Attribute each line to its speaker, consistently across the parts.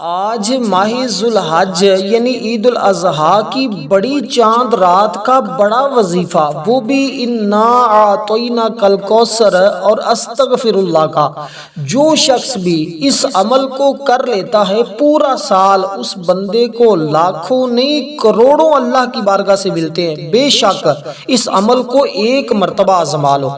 Speaker 1: آج ماہ ذوالحج یعنی عید الاضحیٰ کی بڑی چاند رات کا بڑا وظیفہ، وہ بھی انا اعطیناک الکوثر اور استغفر اللہ کا۔ جو شخص بھی اس عمل کو کر لیتا ہے پورا سال اس بندے کو لاکھوں نہیں کروڑوں اللہ کی بارگاہ سے ملتے ہیں۔ بے شک اس عمل کو ایک مرتبہ آزما لو،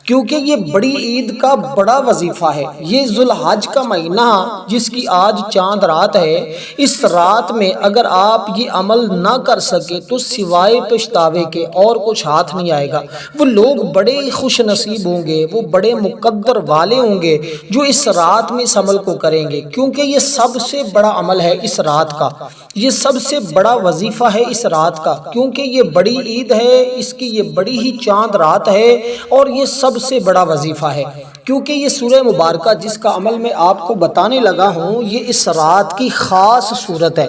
Speaker 1: کیونکہ یہ بڑی عید کا بڑا وظیفہ ہے۔ یہ ذوالحج کا مہینہ جس کی آج چاند رات ہے، اس رات میں اگر آپ یہ عمل نہ کر سکے تو سوائے پچھتاوے کے اور کچھ ہاتھ نہیں آئے گا۔ وہ لوگ بڑے خوش نصیب ہوں گے، وہ بڑے مقدر والے ہوں گے جو اس رات میں اس عمل کو کریں گے، کیونکہ یہ سب سے بڑا عمل ہے اس رات کا، یہ سب سے بڑا وظیفہ ہے اس رات کا، کیونکہ یہ بڑی عید ہے، اس کی یہ بڑی ہی چاند رات ہے اور یہ سب سے بڑا وظیفہ ہے۔ کیونکہ یہ سورہ مبارکہ جس کا عمل میں آپ کو بتانے لگا ہوں، یہ اس رات کی خاص صورت ہے۔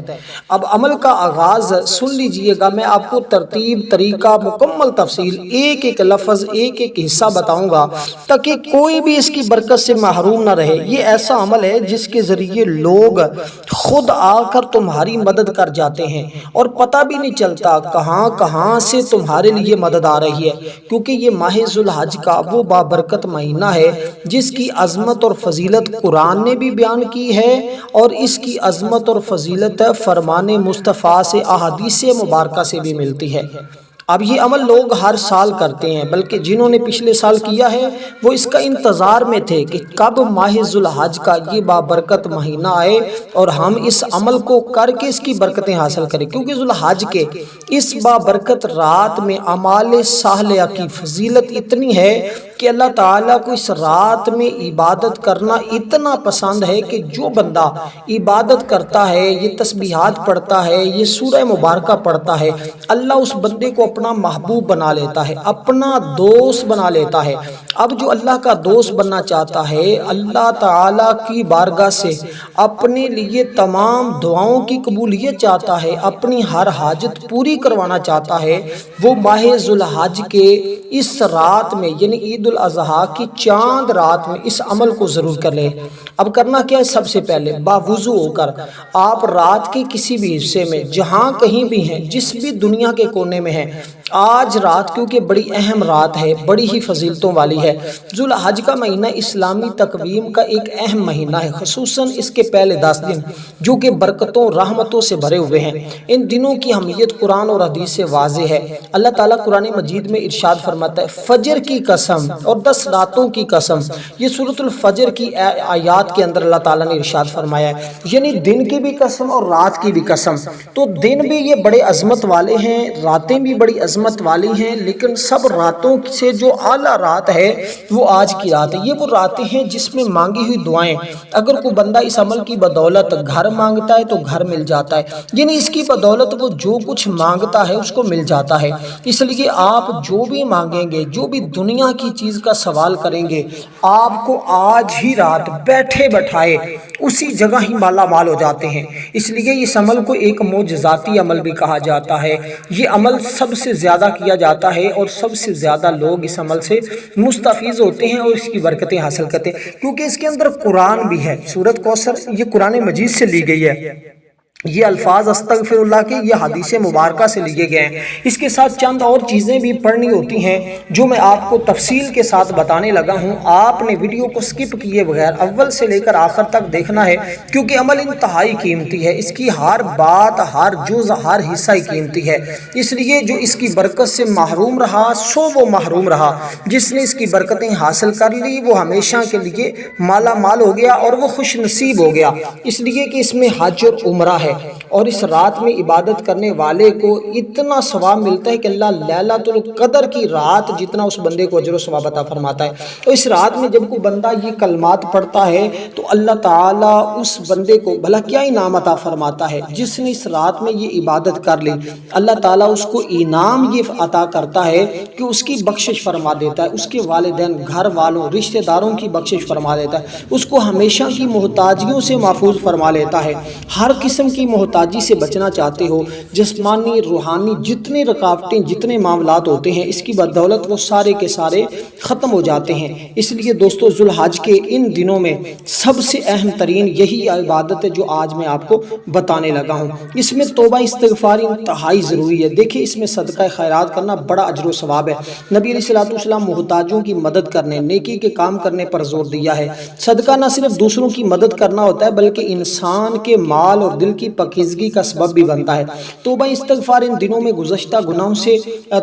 Speaker 1: اب عمل کا آغاز سن لیجئے گا، میں آپ کو ترتیب، طریقہ، مکمل تفصیل، ایک ایک لفظ، ایک ایک حصہ بتاؤں گا تاکہ کوئی بھی اس کی برکت سے محروم نہ رہے۔ یہ ایسا عمل ہے جس کے ذریعے لوگ خود آ کر تمہاری مدد کر جاتے ہیں اور پتہ بھی نہیں چلتا کہاں کہاں سے تمہارے لیے مدد آ رہی ہے، کیونکہ یہ ماہ ذوالحج کا وہ بابرکت مہینہ ہے جس کی عظمت اور فضیلت قرآن نے بھی بیان کی ہے، اور اس کی عظمت اور فضیلت فرمان مصطفیٰ سے، احادیث مبارکہ سے بھی ملتی ہے۔ اب یہ عمل لوگ ہر سال کرتے ہیں، بلکہ جنہوں نے پچھلے سال کیا ہے وہ اس کا انتظار میں تھے کہ کب ماہ ذوالحج کا یہ بابرکت مہینہ آئے اور ہم اس عمل کو کر کے اس کی برکتیں حاصل کریں، کیونکہ ذوالحج کے اس بابرکت رات میں اعمال صالحہ کی فضیلت اتنی ہے کہ اللہ تعالیٰ کو اس رات میں عبادت کرنا اتنا پسند ہے کہ جو بندہ عبادت کرتا ہے، یہ تسبیحات پڑھتا ہے، یہ سورہ مبارکہ پڑھتا ہے، اللہ اس بندے کو اپنا محبوب بنا لیتا ہے، اپنا دوست بنا لیتا ہے۔ اب جو اللہ کا دوست بننا چاہتا ہے، اللہ تعالیٰ کی بارگاہ سے اپنے لیے تمام دعاؤں کی قبولیت چاہتا ہے، اپنی ہر حاجت پوری کروانا چاہتا ہے، وہ ماہ ذوالحج کے اس رات میں یعنی عید الاضحیٰ کی چاند رات میں اس عمل کو ضرور کر لے۔ اب کرنا کیا ہے؟ سب سے پہلے باوضو ہو کر آپ رات کے کسی بھی حصے میں، جہاں کہیں بھی ہیں، جس بھی دنیا کے کونے میں ہیں، آج رات کیونکہ بڑی اہم رات ہے، بڑی ہی فضیلتوں والی ہے۔ ذوالحج کا مہینہ اسلامی تقویم کا ایک اہم مہینہ ہے، خصوصاً اس کے پہلے 10 دن جو کہ برکتوں، رحمتوں سے بھرے ہوئے ہیں۔ ان دنوں کی اہمیت قرآن اور حدیث سے واضح ہے۔ اللہ تعالیٰ قرآن مجید میں ارشاد فرماتا ہے، فجر کی قسم اور 10 راتوں کی قسم۔ یہ سورۃ الفجر کی آیات کے اندر اللہ تعالیٰ نے ارشاد فرمایا ہے، یعنی دن کی بھی قسم اور رات کی بھی قسم۔ تو دن بھی یہ بڑے عظمت والے ہیں، راتیں بھی بڑی عظمت والی ہیں، لیکن سب راتوں سے جو اعلیٰ رات ہے وہ آج کی رات ہے۔ یہ وہ راتیں ہیں جس میں مانگی ہوئی دعائیں، اگر کوئی بندہ اس عمل کی بدولت گھر مانگتا ہے تو گھر مل جاتا ہے، یعنی اس کی بدولت وہ جو کچھ مانگتا ہے اس کو مل جاتا ہے۔ اس لیے آپ جو بھی مانگیں گے، جو بھی دنیا کی چیز کا سوال کریں گے، آپ کو آج ہی رات بیٹھے بٹھائے اسی جگہ ہی مالا مال ہو جاتے ہیں۔ اس لیے اس عمل کو ایک معجزاتی عمل بھی کہا جاتا ہے۔ یہ عمل سب سے زیادہ کیا جاتا ہے اور سب سے زیادہ لوگ اس عمل سے مستفیض ہوتے ہیں اور اس کی برکتیں حاصل کرتے ہیں، کیونکہ اس کے اندر قرآن بھی ہے۔ سورۃ کوثر یہ قرآن مجید سے لی گئی ہے، یہ الفاظ استغفر اللہ کے یہ حدیث مبارکہ سے لیے گئے ہیں۔ اس کے ساتھ چند اور چیزیں بھی پڑھنی ہوتی ہیں جو میں آپ کو تفصیل کے ساتھ بتانے لگا ہوں۔ آپ نے ویڈیو کو سکپ کیے بغیر اول سے لے کر آخر تک دیکھنا ہے، کیونکہ عمل انتہائی قیمتی ہے، اس کی ہر بات، ہر جز، ہر حصہ قیمتی ہے۔ اس لیے جو اس کی برکت سے محروم رہا سو وہ محروم رہا، جس نے اس کی برکتیں حاصل کر لی وہ ہمیشہ کے لیے مالا مال ہو گیا اور وہ خوش نصیب ہو گیا، اس لیے کہ اس میں حج اور عمرہ ہے، اور اس رات میں عبادت کرنے والے کو اتنا ثواب ملتا ہے کہ اللہ لیلۃ القدر کی رات جتنا اس بندے کو اجر و ثواب عطا فرماتا ہے۔ تو اس رات میں جب کوئی بندہ یہ کلمات پڑھتا ہے تو اللہ تعالیٰ اس بندے کو بھلا کیا انعام عطا فرماتا ہے، جس نے اس رات میں یہ عبادت کر لی، اللہ تعالیٰ اس کو انعام یہ عطا کرتا ہے کہ اس کی بخشش فرما دیتا ہے، اس کے والدین، گھر والوں، رشتہ داروں کی بخشش فرما دیتا ہے، اس کو ہمیشہ کی محتاجیوں سے محفوظ فرما لیتا ہے، ہر قسم کی محتاجی محتاجی سے بچنا چاہتے ہو، جسمانی روحانی جتنے رکاوٹیں جتنے معاملات ہوتے ہیں اس کی بدولت وہ سارے کے سارے ختم ہو جاتے ہیں۔ اس لیے دوستو ذو الحج کے ان دنوں میں سب سے اہم ترین یہی عبادت ہے جو آج میں آپ کو بتانے لگا ہوں۔ اس میں توبہ استغفار انتہائی ضروری ہے۔ دیکھیں اس میں صدقہ خیرات کرنا بڑا اجر و ثواب ہے۔ نبی علیہ الصلوۃ والسلام محتاجوں کی مدد کرنے نیکی کے کام کرنے پر زور دیا ہے۔ صدقہ نہ صرف دوسروں کی مدد کرنا ہوتا ہے بلکہ انسان کے مال اور دل کی پاکیزگی کا سبب بھی بنتا ہے۔ توبہ استغفار ان دنوں میں گزشتہ گناہوں سے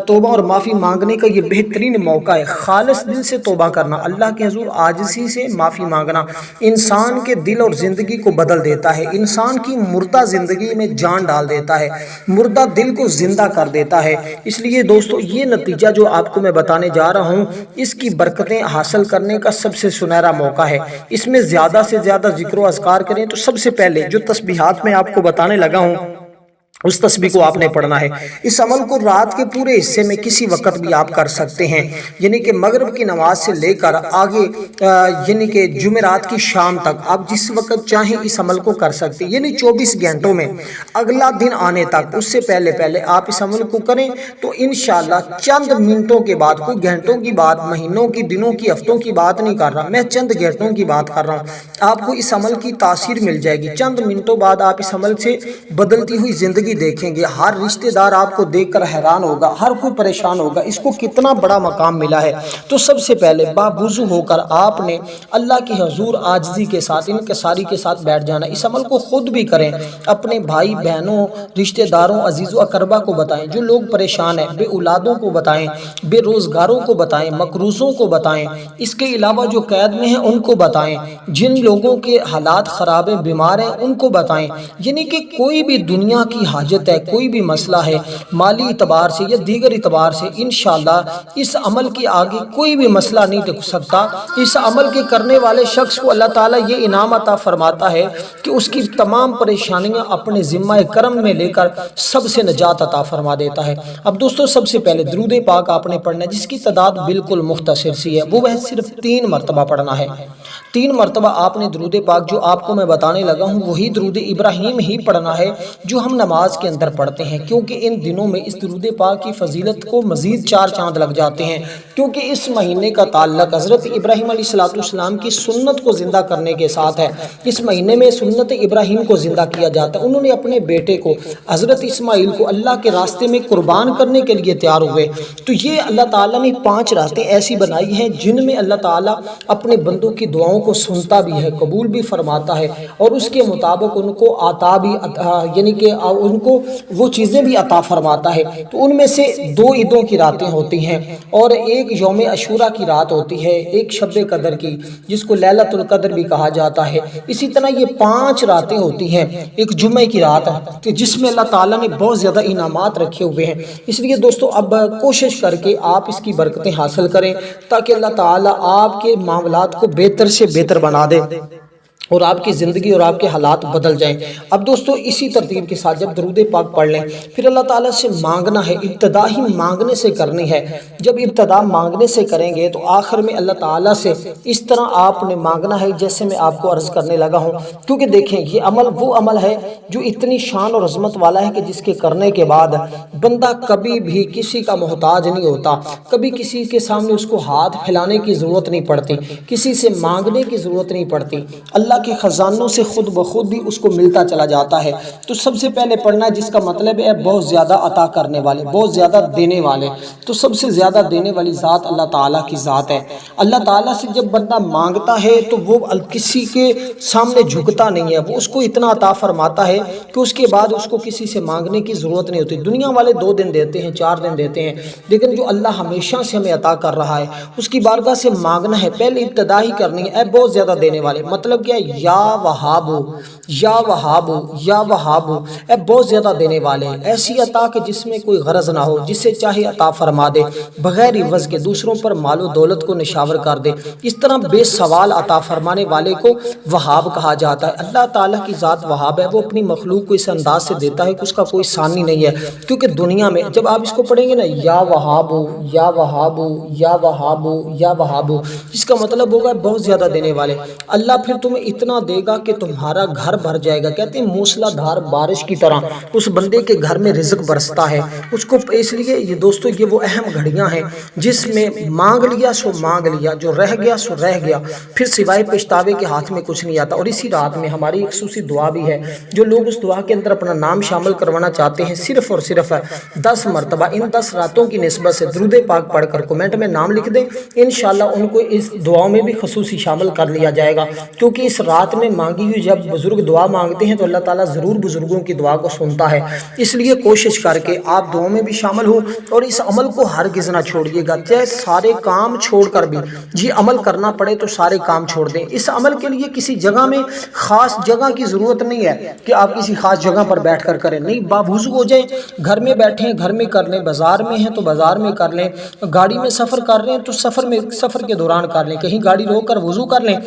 Speaker 1: توبہ اور معافی مانگنے کا یہ بہترین موقع ہے۔ خالص دل سے توبہ کرنا، اللہ کے حضور عاجزی سے معافی مانگنا انسان کے دل اور زندگی کو بدل دیتا ہے، انسان کی مردہ زندگی میں جان ڈال دیتا ہے، مردہ دل کو زندہ کر دیتا ہے۔ اس لیے دوستو یہ نتیجہ جو آپ کو میں بتانے جا رہا ہوں اس کی برکتیں حاصل کرنے کا سب سے سنہرا موقع ہے۔ اس میں زیادہ سے زیادہ ذکر و اذکار کریں تو سب سے پہلے جو تسبیحات میں آپ کو بتانے لگا ہوں اس تسبیح کو آپ نے پڑھنا ہے۔ اس عمل کو رات کے پورے حصے میں کسی وقت بھی آپ کر سکتے ہیں، یعنی کہ مغرب کی نماز سے لے کر آگے یعنی کہ جمعرات کی شام تک آپ جس وقت چاہیں اس عمل کو کر سکتے ہیں، یعنی 24 گھنٹوں میں اگلا دن آنے تک اس سے پہلے آپ اس عمل کو کریں تو انشاءاللہ چند منٹوں کے بعد، کوئی گھنٹوں کی بات، مہینوں کی، دنوں کی، ہفتوں کی بات نہیں کر رہا، میں چند گھنٹوں کی بات کر رہا ہوں، آپ کو اس عمل کی تاثیر مل جائے گی۔ چند منٹوں بعد آپ اس عمل سے بدلتی ہوئی زندگی دیکھیں گے، ہر رشتہ دار آپ کو دیکھ کر حیران ہوگا، ہر کوئی پریشان ہوگا، اس کو کتنا بڑا مقام ملا ہے۔ تو سب سے پہلے باوضو ہو کر آپ نے اللہ کے حضور عاجزی کے ساتھ انکساری کے ساتھ بیٹھ جانا۔ اس عمل کو خود بھی کریں، اپنے بھائی بہنوں، رشتہ داروں، عزیز و اقربا کو بتائیں، جو لوگ پریشان ہیں، بے اولادوں کو بتائیں، بے روزگاروں کو بتائیں، مقروضوں کو بتائیں، اس کے علاوہ جو قید میں ہیں ان کو بتائیں، جن لوگوں کے حالات خراب ہیں، بیمار ہیں، ان کو بتائیں۔ یعنی کہ کوئی بھی دنیا کی حاجت ہے، کوئی بھی مسئلہ ہے، مالی اعتبار سے یا دیگر اعتبار سے، انشاءاللہ اس عمل کے آگے کوئی بھی مسئلہ نہیں ٹک سکتا۔ اس عمل کے کرنے والے شخص کو اللہ تعالیٰ یہ انعام عطا فرماتا ہے کہ اس کی تمام پریشانیاں اپنے ذمہ کرم میں لے کر سب سے نجات عطا فرما دیتا ہے۔ اب دوستو سب سے پہلے درود پاک آپ نے پڑھنا ہے، جس کی تعداد بالکل مختصر سی ہے، وہ صرف 3 مرتبہ پڑھنا ہے۔ 3 مرتبہ آپ نے درود پاک جو آپ کو میں بتانے لگا ہوں وہی درود ابراہیم ہی پڑھنا ہے جو ہم نماز کے اندر پڑھتے ہیں، کیونکہ ان دنوں میں اس درود پاک کی فضیلت کو مزید 4 چاند لگ جاتے ہیں، کیونکہ اس مہینے کا تعلق حضرت ابراہیم علیہ السلام کی سنت کو زندہ کرنے کے ساتھ ہے۔ اس مہینے میں سنت ابراہیم کو زندہ کیا جاتا ہے، انہوں نے اپنے بیٹے کو حضرت اسماعیل کو اللہ کے راستے میں قربان کرنے کے لیے تیار ہوئے۔ تو یہ اللہ تعالیٰ نے 5 راتیں ایسی بنائی ہیں جن میں اللہ تعالیٰ اپنے بندوں کی دعاؤں کو سنتا بھی ہے، قبول بھی فرماتا ہے، اور اس کے مطابق ان کو عطا بھی یعنی کہ ان کو وہ چیزیں بھی عطا فرماتا ہے۔ تو ان میں سے 2 عیدوں کی راتیں ہوتی ہیں اور ایک یوم عاشوراء کی رات ہوتی ہے، ایک شب قدر کی جس کو لیلۃ القدر بھی کہا جاتا ہے۔ اسی طرح یہ 5 راتیں ہوتی ہیں، ایک جمعہ کی رات ہے جس میں اللہ تعالیٰ نے بہت زیادہ انعامات رکھے ہوئے ہیں۔ اس لیے دوستو اب کوشش کر کے آپ اس کی برکتیں حاصل کریں تاکہ اللہ تعالیٰ آپ کے معاملات کو بہتر سے بہتر بنا دے اور آپ کی زندگی اور آپ کے حالات بدل جائیں۔ اب دوستو اسی ترتیب کے ساتھ جب درود پاک پڑھ لیں پھر اللہ تعالیٰ سے مانگنا ہے، ابتدا ہی مانگنے سے کرنی ہے۔ جب ابتدا مانگنے سے کریں گے تو آخر میں اللہ تعالیٰ سے اس طرح آپ نے مانگنا ہے جیسے میں آپ کو عرض کرنے لگا ہوں، کیونکہ دیکھیں یہ عمل وہ عمل ہے جو اتنی شان اور عظمت والا ہے کہ جس کے کرنے کے بعد بندہ کبھی بھی کسی کا محتاج نہیں ہوتا، کبھی کسی کے سامنے اس کو ہاتھ پھیلانے کی ضرورت نہیں پڑتی، کسی سے مانگنے کی ضرورت نہیں پڑتی، اللہ کے خزانوں سے خود بخود بھی اس کو ملتا چلا جاتا ہے۔ تو سب سے پہلے پڑھنا ہے جس کا مطلب ہے بہت زیادہ عطا کرنے والے، بہت زیادہ دینے والے۔ تو سب سے زیادہ دینے والی ذات اللہ تعالیٰ کی ذات ہے۔ اللہ تعالیٰ سے جب بندہ مانگتا ہے تو وہ کسی کے سامنے جھکتا نہیں ہے، وہ اس کو اتنا عطا فرماتا ہے کہ اس کے بعد اس کو کسی سے مانگنے کی ضرورت نہیں ہوتی۔ دنیا والے 2 دن دیتے ہیں، 4 دن دیتے ہیں، لیکن جو اللہ ہمیشہ سے ہمیں عطا کر رہا ہے اس کی بارگاہ سے مانگنا ہے، پہلے ابتدا ہی کرنی ہے۔ اے بہت زیادہ دینے والے مطلب کیا ہے؟ یا وہابو، یا وہابو، یا وہابو، اے بہت زیادہ دینے والے، ایسی عطا کہ جس میں کوئی غرض نہ ہو، جسے چاہے عطا فرما دے، بغیر عوض کے دوسروں پر مال و دولت کو نشاور کر دے، اس طرح بے سوال عطا فرمانے والے کو وہاب کہا جاتا ہے۔ اللہ تعالیٰ کی ذات وہاب ہے، وہ اپنی مخلوق کو اس انداز سے دیتا ہے کہ اس کا کوئی ثانی نہیں ہے، کیونکہ دنیا میں جب آپ اس کو پڑھیں گے نا یا وہابو، یا وہابو، یا وہابو، یا وہابو، اس کا مطلب ہوگا بہت زیادہ دینے والے۔ اللہ پھر تمہیں اتنا دے گا کہ تمہارا گھر بھر جائے گا۔ کہتے ہیں موسلا دھار بارش کی طرح اس بندے کے گھر میں رزق برستا ہے اس کو۔ اس لیے یہ دوستو یہ وہ اہم گھڑیاں ہیں جس میں مانگ لیا سو مانگ لیا، جو رہ گیا سو رہ گیا، پھر سوائے پچھتاوے کے ہاتھ میں کچھ نہیں آتا۔ اور اسی رات میں ہماری ایک خصوصی دعا بھی ہے، جو لوگ اس دعا کے اندر اپنا نام شامل کروانا چاہتے ہیں صرف اور صرف 10 مرتبہ ان 10 راتوں کی نسبت سے درود پاک پڑھ کر کومنٹ میں نام لکھ دیں، انشاءاللہ ان کو اس دعاؤں میں بھی خصوصی شامل کر لیا جائے گا، کیونکہ اس رات میں مانگی ہوئی جب بزرگ دعا مانگتے ہیں تو اللہ تعالیٰ ضرور بزرگوں کی دعا کو سنتا ہے۔ اس لیے کوشش کر کے آپ دعاؤں میں بھی شامل ہو اور اس عمل کو ہرگز نہ چھوڑیے گا، چاہے سارے کام چھوڑ کر بھی جی عمل کرنا پڑے تو سارے کام چھوڑ دیں۔ اس عمل کے لیے کسی جگہ میں خاص جگہ کی ضرورت نہیں ہے کہ آپ کسی خاص جگہ پر بیٹھ کر کریں، نہیں، باوضو ہو جائیں، گھر میں بیٹھیں گھر میں کر لیں، بازار میں ہیں تو بازار میں کر لیں، گاڑی میں سفر کر رہے ہیں تو سفر کے دوران کر لیں، کہیں گاڑی روک کر وضو کر لیں،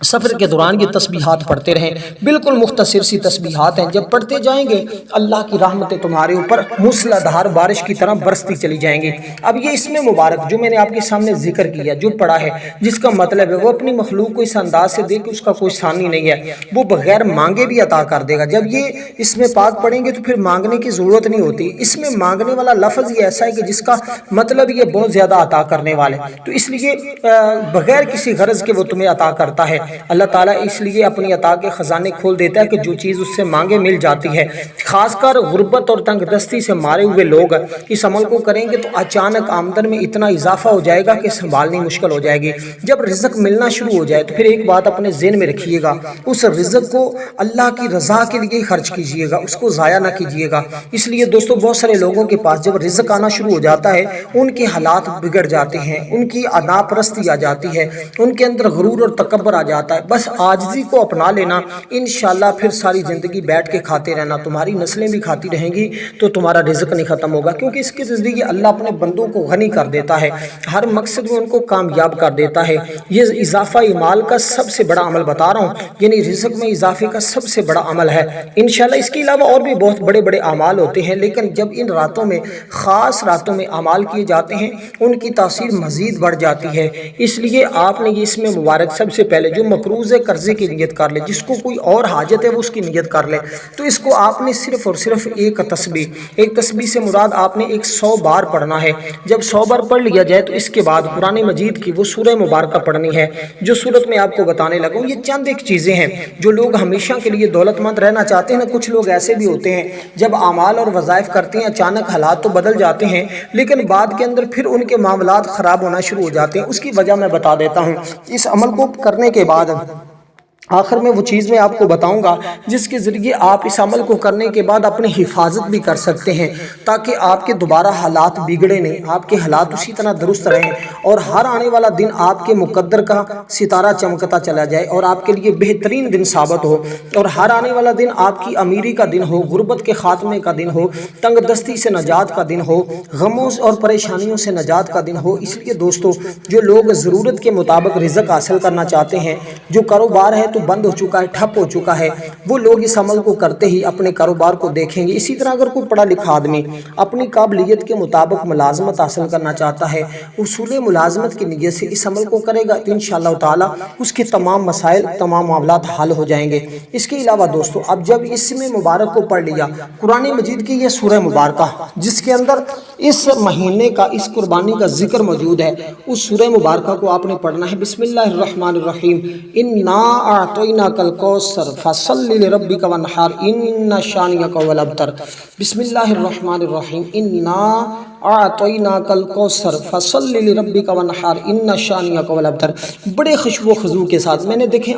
Speaker 1: سفر کے دوران یہ تسبیحات پڑھتے رہیں، بالکل مختصر سی تسبیحات ہیں، جب پڑھتے جائیں گے اللہ کی رحمتیں تمہارے اوپر موسلا دھار بارش کی طرح برستی چلی جائیں گی۔ اب یہ اسم مبارک جو میں نے آپ کے سامنے ذکر کیا، جو پڑھا ہے، جس کا مطلب ہے وہ اپنی مخلوق کو اس انداز سے دے کہ اس کا کوئی ثانی نہیں ہے، وہ بغیر مانگے بھی عطا کر دے گا۔ جب یہ اسم پاک پڑھیں گے تو پھر مانگنے کی ضرورت نہیں ہوتی۔ اس میں مانگنے والا لفظ یہ ایسا ہے کہ جس کا مطلب یہ بہت زیادہ عطا کرنے والے، تو اس لیے بغیر کسی غرض کے وہ تمہیں عطا کرتا ہے۔ اللہ تعالیٰ اس لیے اپنی عطا کے خزانے کھول دیتا ہے کہ جو چیز اس سے مانگے مل جاتی ہے۔ خاص کر غربت اور تنگ دستی سے مارے ہوئے لوگ اس عمل کو کریں گے تو اچانک آمدن میں اتنا اضافہ ہو جائے گا کہ سنبھالنی مشکل ہو جائے گی۔ جب رزق ملنا شروع ہو جائے تو پھر ایک بات اپنے ذہن میں رکھیے گا، اس رزق کو اللہ کی رضا کے لیے خرچ کیجیے گا، اس کو ضائع نہ کیجیے گا۔ اس لیے دوستو بہت سارے لوگوں کے پاس جب رزق آنا شروع ہو جاتا ہے ان کے حالات بگڑ جاتے ہیں، ان کی انا پرستی آ جاتی ہے، ان کے اندر غرور اور تکبر آ جاتا ہے۔ بس عاجزی کو اپنا لینا، انشاءاللہ پھر ساری زندگی بیٹھ کے کھاتے رہنا، تمہاری نسلیں بھی کھاتی رہیں گی تو تمہارا رزق نہیں ختم ہوگا، کیونکہ اس کے ذریعے اللہ اپنے بندوں کو غنی کر دیتا ہے، ہر مقصد میں ان کو کامیاب کر دیتا ہے۔ یہ اضافہ مال کا سب سے بڑا عمل بتا رہا ہوں، یعنی رزق میں اضافے کا سب سے بڑا عمل ہے۔ انشاءاللہ اس کے علاوہ اور بھی بہت بڑے بڑے اعمال ہوتے ہیں، لیکن جب ان راتوں میں خاص راتوں میں اعمال کیے جاتے ہیں ان کی تاثیر مزید بڑھ جاتی ہے۔ اس لیے آپ نے یہ اسم مبارک سب سے پہلے جو مقروض قرضے کی نیت کر لے، جس کو کوئی اور حاجت ہے وہ اس کی نیت کر لے، تو اس کو آپ نے صرف اور صرف ایک تسبیح سے مراد آپ نے 100 بار پڑھنا ہے۔ جب 100 بار پڑھ لیا جائے تو اس کے بعد قرآن مجید کی وہ سورہ مبارکہ پڑھنی ہے جو سورت میں آپ کو بتانے لگا ہوں۔ یہ چند ایک چیزیں ہیں جو لوگ ہمیشہ کے لیے دولت مند رہنا چاہتے ہیں نا، کچھ لوگ ایسے بھی ہوتے ہیں جب اعمال اور وظائف کرتے ہیں اچانک حالات تو بدل جاتے ہیں لیکن بعد کے اندر پھر ان کے معاملات خراب ہونا شروع ہو جاتے ہیں۔ اس کی وجہ میں بتا دیتا ہوں۔ اس عمل کو کرنے کے بعد آخر میں وہ چیز میں آپ کو بتاؤں گا جس کے ذریعے آپ اس عمل کو کرنے کے بعد اپنی حفاظت بھی کر سکتے ہیں، تاکہ آپ کے دوبارہ حالات بگڑے نہیں، آپ کے حالات اسی طرح درست رہیں اور ہر آنے والا دن آپ کے مقدر کا ستارہ چمکتا چلا جائے اور آپ کے لیے بہترین دن ثابت ہو، اور ہر آنے والا دن آپ کی امیری کا دن ہو، غربت کے خاتمے کا دن ہو، تنگ دستی سے نجات کا دن ہو، غموں اور پریشانیوں سے نجات کا دن ہو۔ اس لیے دوستو جو لوگ ضرورت کے مطابق رزق حاصل کرنا چاہتے ہیں، جو کاروبار ہے تو بند ہو چکا ہے، ٹھپ ہو چکا ہے، وہ لوگ اس عمل کو کرتے ہی اپنے کاروبار کو دیکھیں گے۔ اسی طرح اگر کوئی پڑھا لکھا آدمی اپنی قابلیت کے مطابق ملازمت حاصل کرنا چاہتا ہے، اصول ملازمت کی نیت سے اس عمل کو کرے گا تو انشاءاللہ تعالی اس کے تمام مسائل، تمام معاملات حل ہو جائیں گے۔ اس کے علاوہ دوستو اب جب اسم مبارک کو پڑھ لیا، قرآن مجید کی یہ سورہ مبارکہ جس کے اندر اس مہینے کا، اس قربانی کا ذکر موجود ہے، اس سورہ مبارکہ کو آپ نے پڑھنا ہے۔ بسم اللہ الرحمن الرحیم، انا اعطیناک الکوثر فصل لربک وانحر ان شانئک هو الابتر۔ بسم اللہ الرحمن الرحیم، انا اعطیناک الکوثر فصل لربک وانحر ان شانئک هو الابتر۔ بڑے خشوع و خضوع کے ساتھ میں نے دیکھیں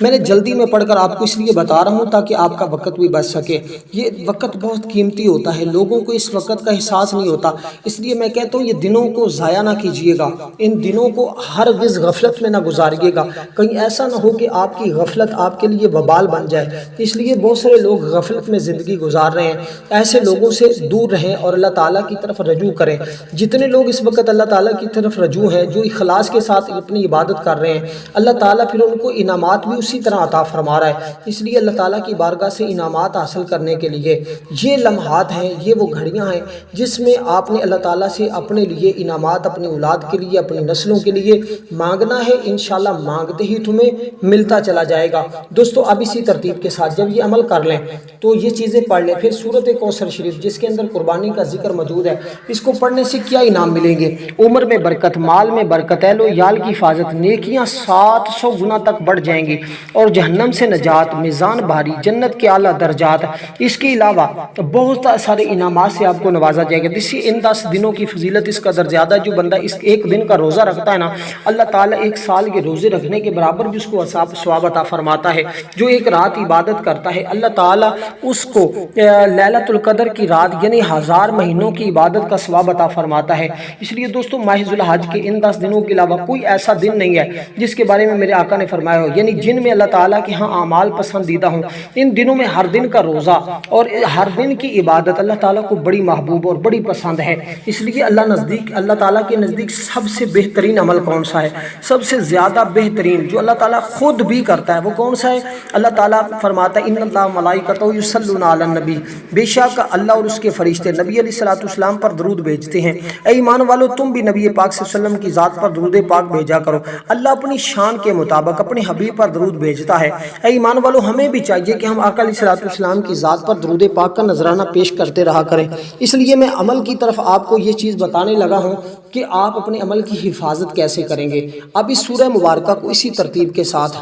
Speaker 1: میں نے جلدی میں پڑھ کر آپ کو اس لیے بتا رہا ہوں تاکہ آپ کا وقت بھی بچ سکے۔ یہ وقت بہت قیمتی ہوتا ہے، لوگوں کو اس وقت کا احساس نہیں ہوتا، اس لیے میں کہتا ہوں یہ دنوں کو ضائع نہ کیجیے گا، ان دنوں کو ہرگز غفلت میں نہ گزاریے گا، کہیں ایسا نہ ہو کہ آپ کی غفلت آپ کے لیے وبال بن جائے۔ اس لیے بہت سارے لوگ غفلت میں زندگی گزار رہے ہیں، ایسے لوگوں سے دور رہیں اور اللہ تعالیٰ کی طرف رجوع کریں. جتنے لوگ اس وقت اللہ تعالیٰ کی طرف رجوع ہیں، جو اخلاص کے ساتھ اپنی عبادت کر رہے ہیں، اللہ تعالیٰ پھر ان کو انعامات بھی اسی طرح عطا فرما رہا ہے. اس لیے اللہ تعالیٰ کی بارگاہ سے انعامات حاصل کرنے کے لیے یہ لمحات ہیں، یہ وہ گھڑیاں ہیں جس میں آپ نے اللہ تعالیٰ سے اپنے لیے انعامات، اپنی اولاد کے لیے، اپنی نسلوں کے لیے مانگنا ہے. انشاءاللہ مانگتے ہی تمہیں ملتا چلا جائے گا. دوستو اب اسی ترتیب کے ساتھ جب یہ عمل کر لیں تو یہ چیزیں پڑھ لیں. پھر سورۃ کوثر شریف جس کے اندر قربانی کا ذکر موجود ہے، اس کو پڑھنے سے کیا انعام ملیں گے؟ عمر میں برکت، مال میں برکت، اہل و عیال کی حفاظت، نیکیاں 700 گنا تک بڑھ جائیں گی، اور جہنم سے نجات، میزان بھاری، جنت کے اعلیٰ درجات. اس کے علاوہ بہت سارے انعامات سے آپ کو نوازا جائے گا. ان 10 دنوں کی فضیلت اس قدر زیادہ ہے، جو بندہ اس ایک دن کا روزہ رکھتا ہے نا، اللہ تعالیٰ ایک سال کے روزے رکھنے کے برابر بھی اس کو ثواب عطا فرماتا ہے. جو ایک رات عبادت کرتا ہے، اللہ تعالیٰ اس کو لیلۃ القدر کی رات یعنی 1000 مہینوں کی عبادت کا ثواب عطا فرماتا ہے. اس لیے دوستو ماہ ذو الحج کے ان 10 دنوں کے علاوہ کوئی ایسا دن نہیں ہے جس کے بارے میں میرے آقا نے فرمایا ہو، یعنی جن میں اللہ تعالیٰ کے ہاں اعمال پسندیدہ ہوں. ان دنوں میں ہر دن کا روزہ اور ہر دن کی عبادت اللہ تعالیٰ کو بڑی محبوب اور بڑی پسند ہے. اس لیے اللہ تعالیٰ کے نزدیک سب سے بہترین عمل کون سا ہے؟ سب سے زیادہ بہترین جو اللہ تعالیٰ خود بھی کرتا ہے وہ کون سا ہے؟ اللہ تعالیٰ فرماتا ہے ان اللہ ملائکتہ یصلون علی النبی، بے شک اللہ اور اس کے فرشتے نبی علیہ الصلوۃ والسلام پر درود بھیجتے ہیں. اے ایمان والو تم بھی نبی پاک صلی اللہ علیہ وسلم کی ذات پر درود پاک بھیجا کرو. اللہ اپنی شان کے مطابق اپنے حبیب پر درود بھیجتا ہے. اے ایمان والو ہمیں بھی چاہیے کہ ہم آقا علیہ الصلوۃ والسلام کی ذات پر درود پاک کا نذرانہ پیش کرتے رہا کریں. اس لیے میں عمل کی طرف آپ کو یہ چیز بتانے لگا ہوں کہ آپ اپنے عمل کی حفاظت کیسے کریں گے. اب اس سورہ مبارکہ کو اسی ترتیب کے ساتھ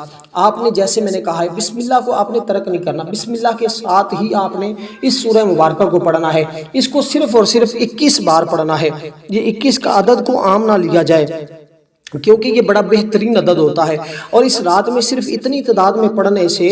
Speaker 1: آپ نے، جیسے میں نے کہا ہے، بسم اللہ کو آپ نے ترک نہیں کرنا. بسم اللہ کے ساتھ ہی آپ نے اس سورہ مبارکہ کو پڑھنا ہے. اس کو صرف اور صرف 21 بار پڑھنا ہے. یہ 21 کا عدد کو عام نہ لیا جائے کیونکہ یہ بڑا بہترین عدد ہوتا ہے، اور اس رات میں صرف اتنی تعداد میں پڑھنے سے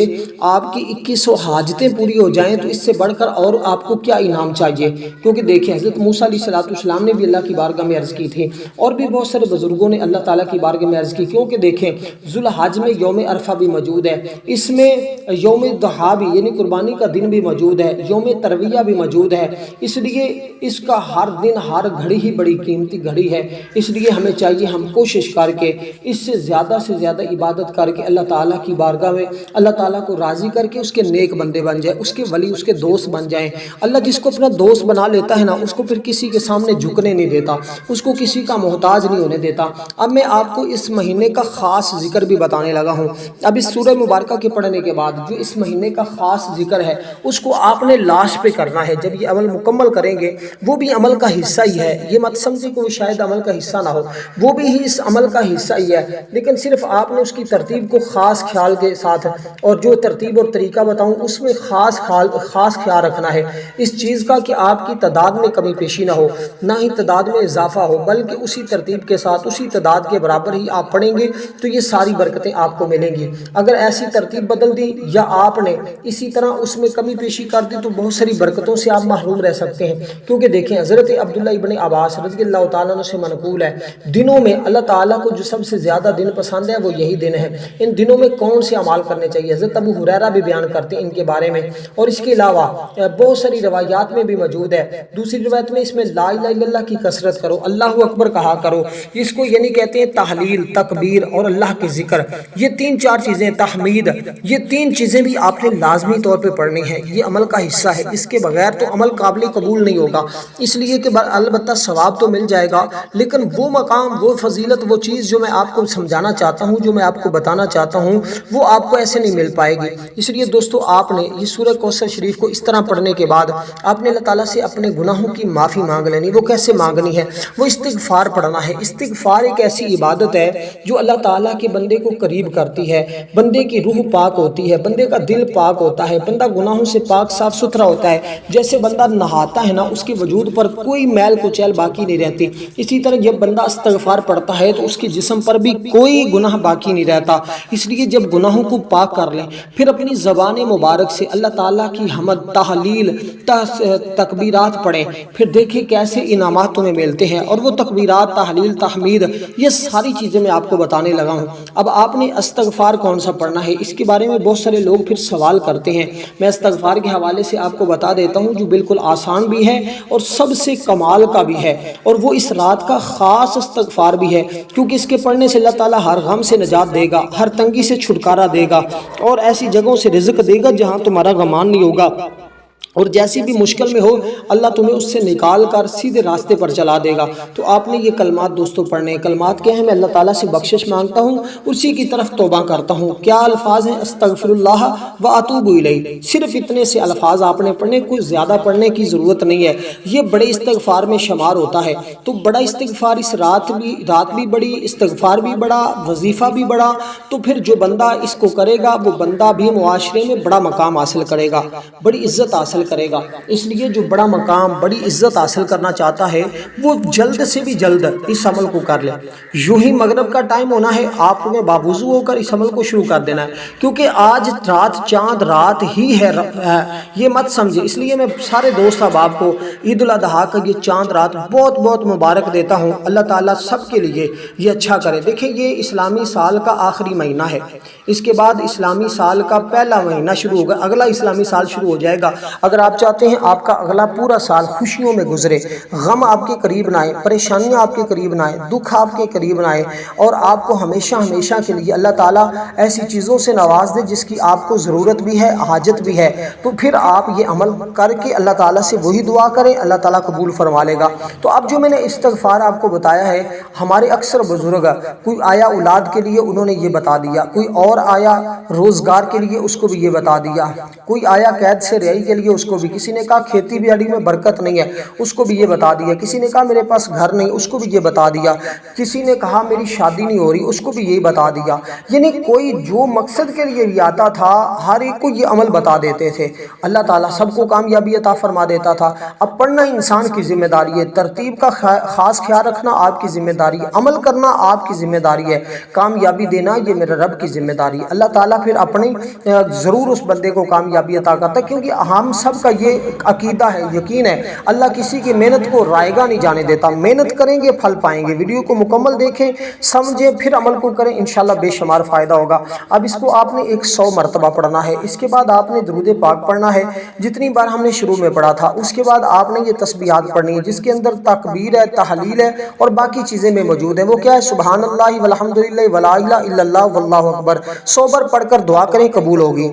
Speaker 1: آپ کی 2100 حاجتیں پوری ہو جائیں تو اس سے بڑھ کر اور آپ کو کیا انعام چاہیے. کیونکہ دیکھیں حضرت موسیٰ علیہ السلام نے بھی اللہ کی بارگاہ میں عرض کی تھی، اور بھی بہت سارے بزرگوں نے اللہ تعالیٰ کی بارگاہ میں عرض کی. کیونکہ دیکھیں ذو الحج میں یوم عرفہ بھی موجود ہے، اس میں یوم ضحیٰ بھی یعنی قربانی کا دن بھی موجود ہے، یوم ترویہ بھی موجود ہے. اس لیے اس کا ہر دن ہر گھڑی ہی بڑی قیمتی گھڑی ہے. اس لیے ہمیں چاہیے ہم کوشش کر کے اس سے زیادہ عبادت کر کے اللہ تعالیٰ کی بارگاہ میں اللہ تعالیٰ کو راضی کر کے اس کے نیک بندے بن جائیں، اس کے ولی، اس کے دوست بن جائیں. اللہ جس کو اپنا دوست بنا لیتا ہے نا، اس کو پھر کسی کے سامنے جھکنے نہیں دیتا، اس کو کسی کا محتاج نہیں ہونے دیتا. اب میں آپ کو اس مہینے کا خاص ذکر بھی بتانے لگا ہوں. اب اس سورہ مبارکہ کے پڑھنے کے بعد جو اس مہینے کا خاص ذکر ہے اس کو آپ نے لاسٹ پہ کرنا ہے. جب یہ عمل مکمل کریں گے، وہ بھی عمل کا حصہ ہی ہے. یہ مت سمجھے کہ وہ شاید عمل کا حصہ نہ ہو، وہ بھی اس عمل کا حصہ ہی ہے، لیکن صرف آپ نے اس کی ترتیب کو خاص خیال کے ساتھ، اور جو ترتیب اور طریقہ بتاؤں اس میں خاص خیال رکھنا ہے اس چیز کا کہ آپ کی تعداد میں کمی پیشی نہ ہو، نہ ہی تعداد میں اضافہ ہو، بلکہ اسی ترتیب کے ساتھ اسی تعداد کے برابر ہی آپ پڑھیں گے تو یہ ساری برکتیں آپ کو ملیں گی. اگر ایسی ترتیب بدل دی یا آپ نے اسی طرح اس میں کمی پیشی کر دی تو بہت ساری برکتوں سے آپ محروم رہ سکتے ہیں. کیونکہ دیکھیں حضرت عبداللہ ابن عباس رضی اللہ تعالیٰ عنہ سے منقول ہے، دنوں میں اللہ تعالیٰ کو جو سب سے زیادہ دن پسند ہے وہ یہی دن ہے. ان دنوں میں کون سے اعمال کرنے چاہیے؟ حضرت ابو ہریرہ بھی بیان کرتے ہیں ان کے بارے میں، اور اس کے علاوہ بہت ساری روایات میں بھی موجود ہے. دوسری روایت میں اس میں لا الہ الا اللہ کی کثرت کرو، اللہ اکبر کہا کرو. اس کو یعنی کہتے ہیں تحلیل، تکبیر اور اللہ کے ذکر. یہ 3-4 چیزیں، تحمید، یہ 3 چیزیں بھی آپ نے لازمی طور پہ پڑھنی ہے. یہ عمل کا حصہ ہے، اس کے بغیر تو عمل قابل قبول نہیں ہوگا. اس لیے کہ البتہ ثواب تو مل جائے گا، لیکن وہ مقام، وہ فضیلت، وہ چیز جو میں آپ کو سمجھانا چاہتا ہوں، جو میں آپ کو بتانا چاہتا ہوں، وہ آپ کو ایسے نہیں مل پائے گی. اس لیے دوستو آپ نے یہ سورہ کوثر شریف کو اس طرح پڑھنے کے بعد آپ نے اللہ تعالیٰ سے اپنے گناہوں کی معافی مانگ لینی. وہ کیسے مانگنی ہے؟ وہ استغفار پڑھنا ہے. استغفار ایک ایسی عبادت ہے جو اللہ تعالیٰ کے بندے کو قریب کرتی ہے. بندے کی روح پاک ہوتی ہے، بندے کا دل پاک ہوتا ہے، بندہ گناہوں سے پاک صاف ستھرا ہوتا ہے. جیسے بندہ نہاتا ہے نا، اس کے وجود پر کوئی میل کچیل باقی نہیں رہتی. اسی طرح جب بندہ استغفار پڑھتا ہے تو تو اس کے جسم پر بھی کوئی گناہ باقی نہیں رہتا۔ اس لیے جب گناہوں کو پاک کر لیں پھر اپنی زبان مبارک سے اللہ تعالیٰ کی حمد، تحلیل، تکبیرات پڑھیں، پھر دیکھیں کیسے انعامات تمہیں ملتے ہیں۔ اور وہ تکبیرات، تحلیل، تحمید، یہ ساری چیزیں میں آپ کو بتانے لگا ہوں۔ اب آپ نے استغفار کون سا پڑھنا ہے، اس کے بارے میں بہت سارے لوگ پھر سوال کرتے ہیں۔ میں استغفار کے حوالے سے آپ کو بتا دیتا ہوں جو بالکل آسان بھی ہے اور سب سے کمال کا بھی ہے، اور وہ اس رات کا خاص استغفار بھی ہے، کیونکہ اس کے پڑھنے سے اللہ تعالیٰ ہر غم سے نجات دے گا، ہر تنگی سے چھٹکارا دے گا، اور ایسی جگہوں سے رزق دے گا جہاں تمہارا گمان نہیں ہوگا، اور جیسی بھی مشکل میں ہو اللہ تمہیں اس سے نکال کر سیدھے راستے پر چلا دے گا۔ تو آپ نے یہ کلمات دوستوں پڑھنے ہیں۔ کلمات کیا ہیں؟ میں اللہ تعالیٰ سے بخشش مانگتا ہوں، اسی کی طرف توبہ کرتا ہوں۔ کیا الفاظ ہیں؟ استغفر اللہ و اتوب الیہ۔ صرف اتنے سے الفاظ آپ نے پڑھنے، کوئی زیادہ پڑھنے کی ضرورت نہیں ہے۔ یہ بڑے استغفار میں شمار ہوتا ہے۔ تو بڑا استغفار اس رات بھی بڑی، استغفار بھی بڑا، وظیفہ بھی بڑا، تو پھر جو بندہ اس کو کرے گا وہ بندہ بھی معاشرے میں بڑا مقام حاصل کرے گا، بڑی عزت حاصل کرے گا۔ اس لیے جو بڑا مقام، بڑی عزت حاصل کرنا چاہتا ہے وہ جلد سے بھی جلد اس عمل کو کر لے۔ یوں ہی مغرب کا ٹائم ہونا ہے، آپ نے باوضو ہو کر اس عمل کو شروع کر دینا ہے، کیونکہ آج رات چاند رات ہی ہے، یہ مت سمجھے۔ اس لیے میں سارے دوست احباب کو عید الاضحیٰ کا یہ چاند رات بہت بہت مبارک دیتا ہوں۔ اللہ تعالیٰ سب کے لیے یہ اچھا کرے۔ دیکھیں یہ اسلامی سال کا آخری مہینہ ہے، اس کے بعد اسلامی سال کا پہلا مہینہ شروع ہوگا، اگلا اسلامی سال شروع ہو جائے گا۔ اگر آپ چاہتے ہیں آپ کا اگلا پورا سال خوشیوں میں گزرے، غم آپ کے قریب نہ آئے، پریشانیاں آپ کے قریب نہ آئے، دکھ آپ کے قریب نہ آئے، اور آپ کو ہمیشہ ہمیشہ کے لیے اللہ تعالیٰ ایسی چیزوں سے نواز دے جس کی آپ کو ضرورت بھی ہے، حاجت بھی ہے، تو پھر آپ یہ عمل کر کے اللہ تعالیٰ سے وہی دعا کریں، اللہ تعالیٰ قبول فرما لے گا۔ تو اب جو میں نے استغفار آپ کو بتایا ہے، ہمارے اکثر بزرگ کوئی آیا اولاد کے لیے انہوں نے یہ بتا دیا، کوئی اور آیا روزگار کے لیے اس کو بھی یہ بتا دیا، کوئی آیا قید سے رہائی کے لیے اس کو بھی، کسی نے کہا کھیتی باڑی میں برکت نہیں ہے اس کو بھی یہ بتا دیا، کسی نے کہا میرے پاس گھر نہیں اس کو بھی یہ بتا دیا، کسی نے کہا میری شادی نہیں ہو رہی اس کو بھی یہی بتا دیا۔ یعنی کوئی جو مقصد کے لیے یہ آتا تھا ہر ایک کو یہ عمل بتا دیتے تھے، اللہ تعالیٰ سب کو کامیابی عطا فرما دیتا تھا۔ اب پڑھنا انسان کی ذمہ داری ہے، ترتیب کا خاص خیال رکھنا آپ کی ذمہ داری ہے، عمل کرنا آپ کی ذمہ داری ہے، کامیابی دینا یہ میرے رب کی ذمہ داری ہے۔ اللہ تعالیٰ پھر اپنی ضرور اس بندے کو کامیابی عطا کرتا ہے، کیونکہ ہم سب کا یہ عقیدہ ہے، یقین ہے، اللہ کسی کی محنت کو رائیگاں نہیں جانے دیتا۔ محنت کریں گے پھل پائیں گے۔ ویڈیو کو مکمل دیکھیں، سمجھیں، پھر عمل کو کریں، انشاءاللہ بے شمار فائدہ ہوگا۔ اب اس کو آپ نے 100 مرتبہ پڑھنا ہے، اس کے بعد آپ نے درود پاک پڑھنا ہے جتنی بار ہم نے شروع میں پڑھا تھا، اس کے بعد آپ نے یہ تسبیحات پڑھنی ہے جس کے اندر تکبیر ہے، تحلیل ہے اور باقی چیزیں میں موجود ہیں۔ وہ کیا ہے؟ سبحان اللہ والحمدللہ ولا الہ الا اللہ واللہ اکبر۔ 100 بار پڑھ کر دعا کریں، قبول ہوگی۔